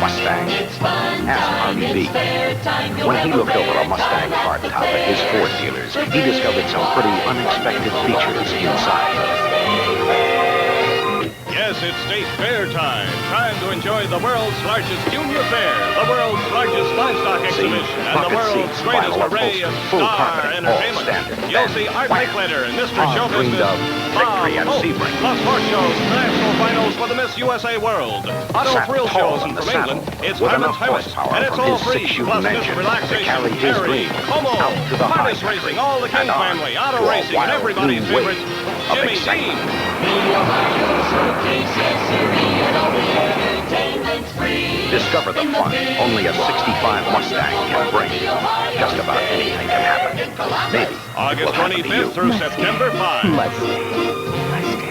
Mustang. Ask Harvey B. When he looked over a Mustang hardtop at his Ford dealers, he discovered some pretty unexpected features inside. Yes, it's State Fair time. Time to enjoy the world's largest junior fair, the world's largest livestock exhibition, and the world's greatest array of star entertainment. You'll see Art Linkletter and Mr. Show Business, Victory and Bob Sebring. plus horse shows, national finals for the Miss USA World, auto thrill shows, and from England, it's Harlan's Highways, and it's all free, plus Mr. Relaxation, Harry, Como, harness racing, all the King family, auto racing, and everybody's favorite, Jimmy Dean. Discover the fun only a 65 Mustang can bring. Just about anything can happen. Maybe August 25th through September 5. Let's see.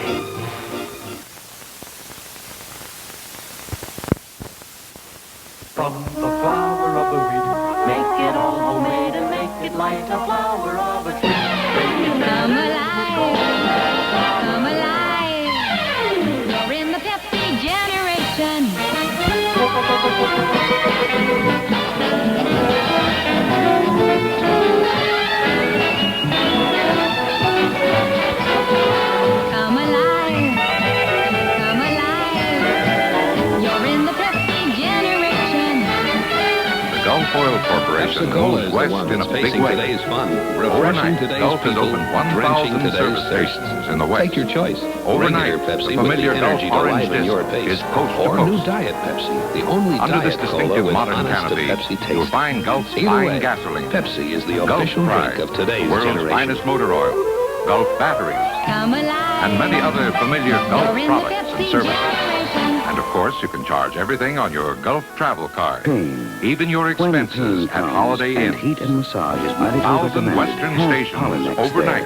From the flower of the wheat, make it all homemade and make it like a flower of a tree. Come alive, come alive. You're in the Pepsi generation. Come alive, come alive. You're in the Pepsi generation. The Gulf Oil Corporation moves west in a big way. Today's fun, refreshing Overnight, today's Gulf has people, opened drenching 1,000 today's service thirst. stations in the west. Take your choice. Overnight, Regular Pepsi the with the familiar energy Gulf to orange liven disc your pace. is coast to Or coast. new Diet Pepsi, the only Under this diet cola distinctive with modern honest to canopy, Pepsi taste. you'll find Gulf's Either fine way, gasoline. Pepsi is the Gulf official Pride, drink of today's the world's generation. finest motor oil, Gulf batteries, Come alive. and many other familiar Gulf You're in the products and Pepsi services. generation. And of course, you can charge everything on your Gulf travel card. Pain. Even your When expenses pain at comes Holiday and Inn. heat and massage is medically 1,000 recommended, Western have stations Pollenex overnight.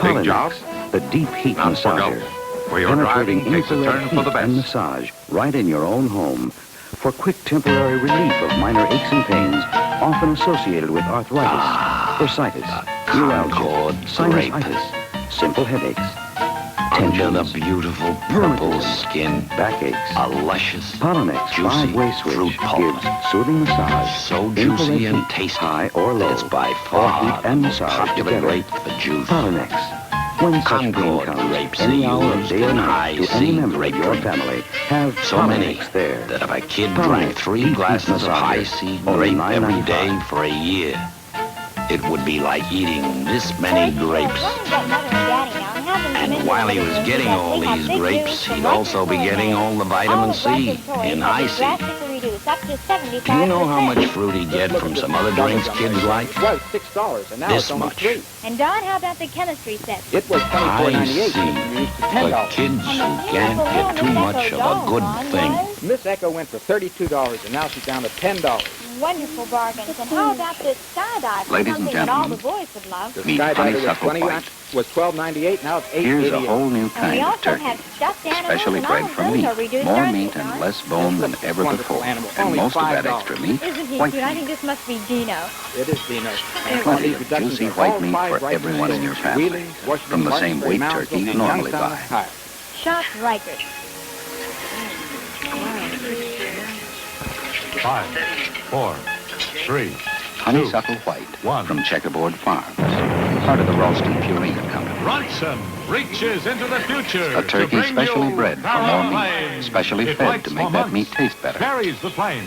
there. Big job? Pollenex, the deep heat Not for massager. Gulf, where your driving Penetrating takes a infrared turn for the heat and best. massage right in your own home for quick temporary relief of minor aches and pains often associated with arthritis, bursitis, neuralgia, sinusitis, simple headaches, Under the tensions, beautiful purple rheumatism, skin, backaches. a luscious, Pollenex juicy 5-way switch fruit pulp. gives soothing massage, So infrared juicy and heat, tasty high or low, that it's by or far heat the and most massage popular together. grape for juice. Pollenex. When such pain Concord comes, grapes any are hour of used day or in night to any high-C member grape of your drinks. family, have So many Pollenex there. that if a kid Pollenex drank 3 deep glasses heat of massager, high-C only grape every $9.95. day for a year, it would be like eating this many grapes. And while he was getting all these grapes, he'd also be getting all the vitamin C in high-C. Do you know how much fruit he'd get from some other drinks kids like? It was $6, and now This it's only much. $3. And Don, how about the chemistry set? It was $24.98. High-C You used to for $10. kids who can't get too much of a good thing. Miss Echo went for $32, and now she's down to $10. Wonderful bargains. And how about this skydive? Ladies and Something that all the gentlemen, boys would love. The Meet Skydiver was Honeysuckle 20 White. was $12.98. Now it's Here's a $8.88. whole new And we kind of also turkey. have stuffed animals Specially and bred all from of those meat. are reduced More charges, meat and Don. less bone than ever Wonderful before. animal. And Only most of that $5. extra meat, Isn't he white cute? I meat. think this must be Dino. It is Dino. And Plenty these of reductions juicy are white all meat 5 for right everyone in your stores. family. Wheeling, Washington, From the same Martinsburg, weight Moundsville, turkey you and normally Youngstown, buy. Ohio. Shop Rikers. 5, 4, 3. Honeysuckle White One. from Checkerboard Farms. Part of the Ralston Purina Company. Brunson reaches into the future. A turkey to bring specially you bred for more Caroline. meat. Specially It fed waits to make for that months, meat taste better. Carries the plane.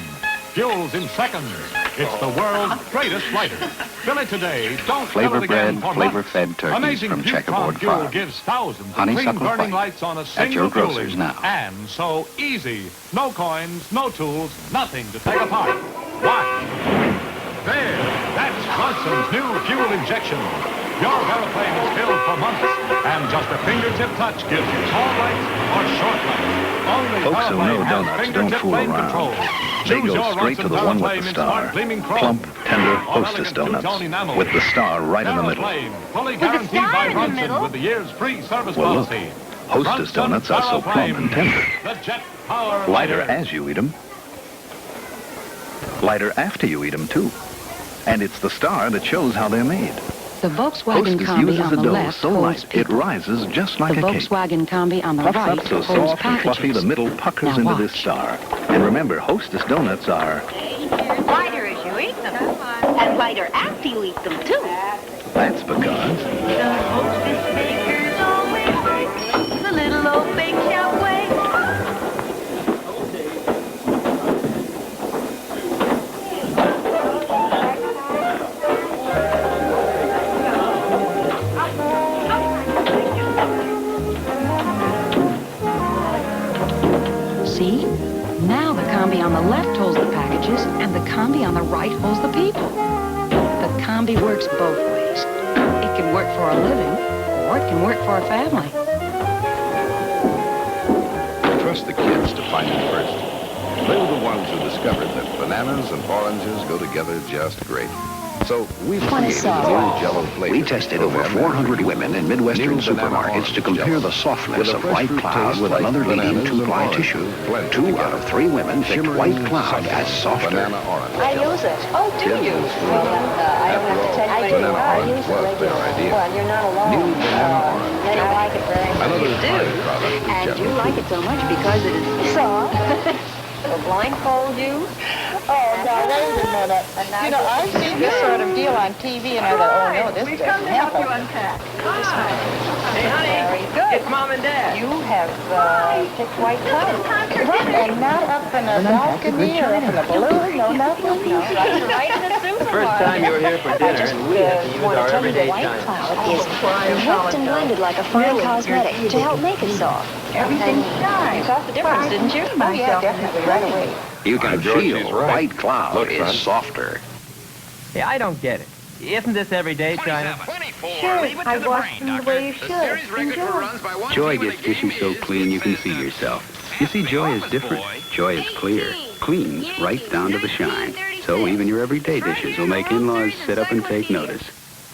Fuels in seconds. It's the world's greatest lighter. Fill it today. Don't Flavor fill it again bred, for flavor months. fed turkeys Amazing from Butron Checkerboard fuel Farms. gives thousands of Honeysuckle clean burning White. lights on a At single your grocers fueling. now. And so easy. No coins, no tools, nothing to take apart. Watch. There. That's Brunson's new fuel injection. Your aeroplane is filled for months, and just a fingertip touch gives you tall lights or short lights. Only Folks who know Aeroplane has donuts don't fingertip fool lane around. control. They Choose go your straight to Brunson the one with aeroplane the in star. smart gleaming chrome. Plump, tender Or Hostess elegant donuts two-tone enamel. with the star right in the middle. Aeroplane, fully With the guaranteed star by in the Brunson middle? with the year's free service Well, look. policy. Hostess Brunson's donuts are so plump Aeroplane, and tender. The jet power Lighter lighter. as you eat them. Lighter after you eat them, too. And it's the star that shows how they're made. The Volkswagen Hostess Combi uses on the the dough left so holds light it people. rises just like The a cake. Volkswagen Combi on the Puffs right up so holds soft and packages. fluffy the middle puckers Now into this watch. star. And remember, Hostess donuts are... Lighter as you eat them. And lighter after you eat them, too. That's because... The Hostess makers always bake the little old bake shop way. See? Now the Combi on the left holds the packages, and the Combi on the right holds the people. The Combi works both ways. It can work for a living, or it can work for a family. Trust the kids to find it first. They were the ones who discovered that bananas and oranges go together just great. So we created a new Jell-O flavor. We tested over 400 women in Midwestern supermarkets to compare the softness of White Cloud with another leading two-ply tissue. 2 out of 3 women picked White Cloud as softer. I use it. Oh, do you? Well, I don't have to tell you, but I use it regularly. Well, you're not alone. And I like it very much. You do. And you like it so much because it is soft. It'll blindfold you. Oh, now, wait a minute. You know, I've seen this sort of deal on TV, and I thought, oh, no, this doesn't happen. unpack. Hey, honey. Very good. It's Mom and Dad. You have picked White Cloud. And not up in a balcony or up in a balloon, no, nothing. No, right in the supermarket. The first time you were here for dinner, and we have to use our everyday White time. Cloud is whipped and blended like a fine cosmetic to help make it soft. Everything shines. You got the difference, didn't you? Oh, yeah, definitely, right away. You can feel right. White Cloud is softer. Hey, I don't get it. Isn't this everyday China? Sure, I washed them the way you should. Enjoy. Joy gets dishes so clean you can see yourself. You see, Joy is different. Joy is clear. Cleans right down to the shine. So even your everyday dishes will make in-laws sit up and take notice.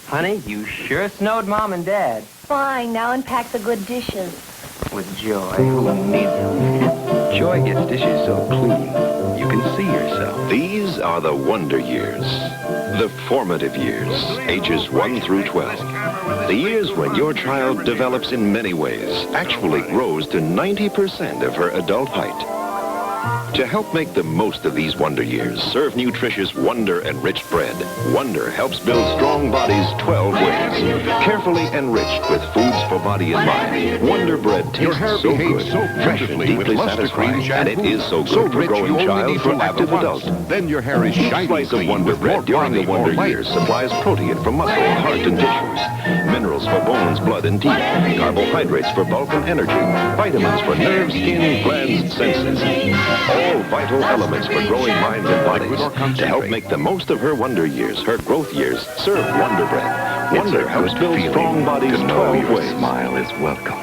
Honey, you sure snowed Mom and Dad. Fine, now unpack the good dishes. With Joy, who needs them? Joy gets dishes so clean you can see yourself. These are the wonder years, the formative years, ages 1 through 12. The years when your child develops in many ways, actually grows to 90% of her adult height. To help make the most of these wonder years, serve nutritious Wonder Enriched bread. Wonder helps build strong bodies 12 ways, carefully enriched with foods for body and mind. Wonder bread tastes so good, fresh and deeply satisfying, and it is so good for growing child for active adult. Then your hair is Each shiny slice of Wonder bread during the Wonder years supplies protein for muscle, heart, and tissues, minerals for bones, blood, and teeth, carbohydrates for bulk and energy, vitamins for nerves, skin, glands, senses. All vital elements for growing minds and bodies. To help make the most of her wonder years, her growth years, serve Wonder bread. Wonder helps build strong bodies 12 ways. Smile is welcome.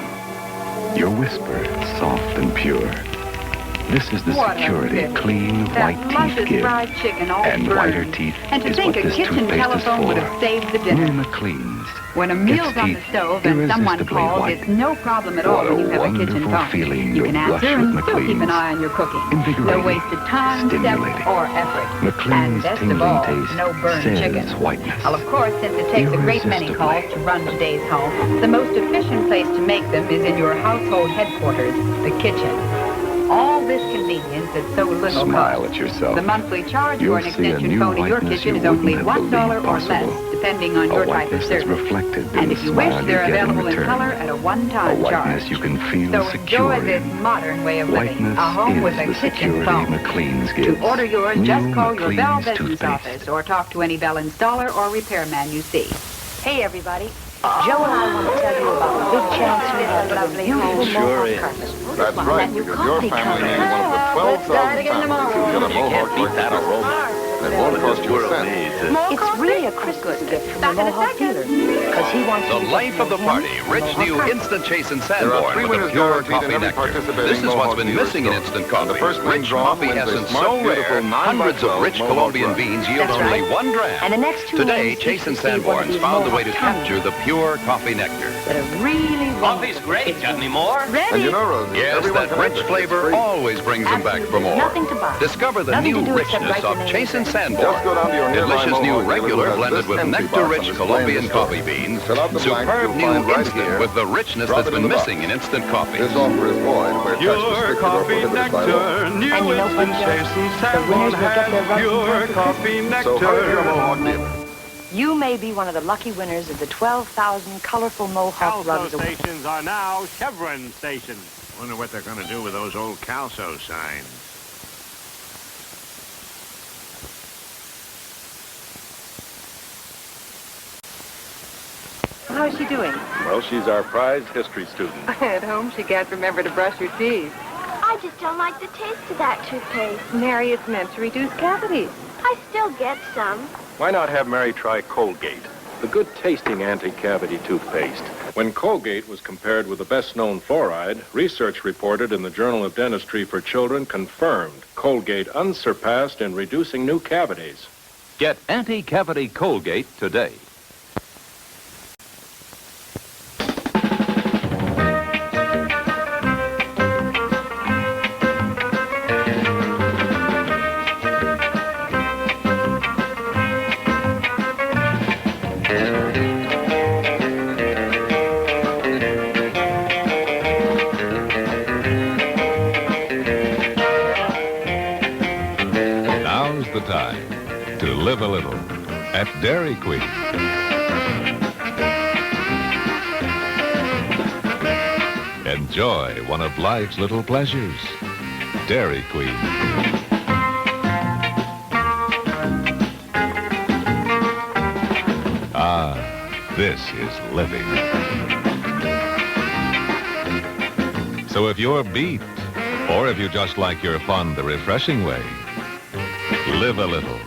Your whisper soft and pure. This is the security clean white teeth give. And whiter teeth And to is think what a this kitchen toothpaste is telephone would for. have saved the dinner. New McLean's. When a meal's on the stove and someone calls, white. it's no problem at all What when you a have a kitchen wonderful phone. feeling You you'll can blush answer with and still keep an McLean's. eye on your cooking. No Invigorating, wasted time, step, stimulating. or effort. McLean's And best of tingling all, taste no burned says chicken. whiteness. Well, of course, since it takes a great many calls to run today's home, the most efficient place to make them is in your household headquarters, the kitchen. All this convenience at so little Smile cost. at yourself. The monthly charge You'll for an see a extension new phone in your whiteness kitchen you is only wouldn't have $1 believed or possible. less, depending on A your type whiteness of that's service. reflected in And the if you wish, smile they're you get in available in return. color at a A one-time charge. whiteness you can feel So secure enjoy this in. modern way of living, Whiteness a home with a is the kitchen security phone. McLean's gives. To order yours, New just call your Bell McLean's Business toothpaste. office or talk to any Bell installer or repairman you see. Hey, everybody. Joe and I want to tell you about the big chance we have of a beautiful mohawk carpet. That's right, New because your coffee family carpet. may be one of the 12,000 families who get a mohawk like that this. aroma. And it won't cost you a cent. It's really a Christmas gift from the Mohawk dealer, because he wants The you to life of the party, rich new Instant Chase and Sanborn with a pure coffee nectar. This is what's been missing in instant coffee. Rich coffee essence so rare, hundreds of rich Colombian beans yield That's only right. 1 gram. And the next 2 Today, names Chase and each receive one of Sanborn's these found a way to Mohawk capture the pure coffee nectar. But a really Coffee's great. Got any more? And you know, Rosie, Yes, everyone that can rich have it. flavor It's free. always brings them back for more. Nothing to buy. Discover the Nothing new to do except richness write the of name Chase and Sandborn. Just go down to your nearby Delicious new Mohawk regular dealer who has blended this with empty box nectar-rich on display in Colombian the store. coffee beans. Fill out the blank Superb you'll new find right instant here. with the richness Drop that's it in been the box. missing in instant coffee. This offer is void where text restricted or prohibited by law. And you know what, Joe? The winners will get their Russian coffee nectar. So hurry to your Mohawk dealer. You may be one of the lucky winners of the 12,000 colorful Mohawk rugs. Calso stations are now Chevron stations. Wonder what they're going to do with those old Calso signs. How's she doing? Well, she's our prize history student. At home, she can't remember to brush her teeth. I just don't like the taste of that toothpaste. Mary, it's meant to reduce cavities. I still get some. Why not have Mary try Colgate, the good-tasting anti-cavity toothpaste? When Colgate was compared with the best-known fluoride, research reported in the Journal of Dentistry for Children confirmed Colgate unsurpassed in reducing new cavities. Get anti-cavity Colgate today. Now's the time to live a little at Dairy Queen. Enjoy one of life's little pleasures. Dairy Queen. Ah, this is living. So if you're beat, or if you just like your fun the refreshing way, live a little.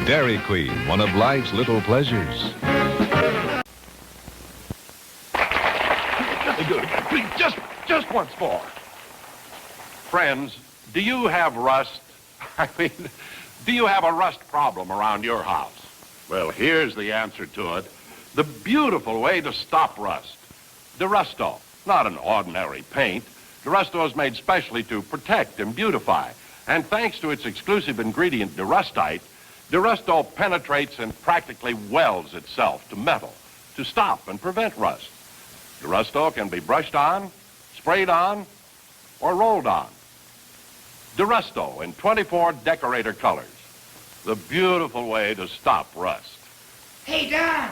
Dairy Queen, one of life's little pleasures. Good. Just once more. Friends, do you have rust? I mean, do you have a rust problem around your house? Well, here's the answer to it. The beautiful way to stop rust. Durusto, not an ordinary paint. Durusto is made specially to protect and beautify. And thanks to its exclusive ingredient, Durustite, Durusto penetrates and practically welds itself to metal to stop and prevent rust. Durusto can be brushed on, sprayed on, or rolled on. Durusto in 24 decorator colors. The beautiful way to stop rust. Hey, Don,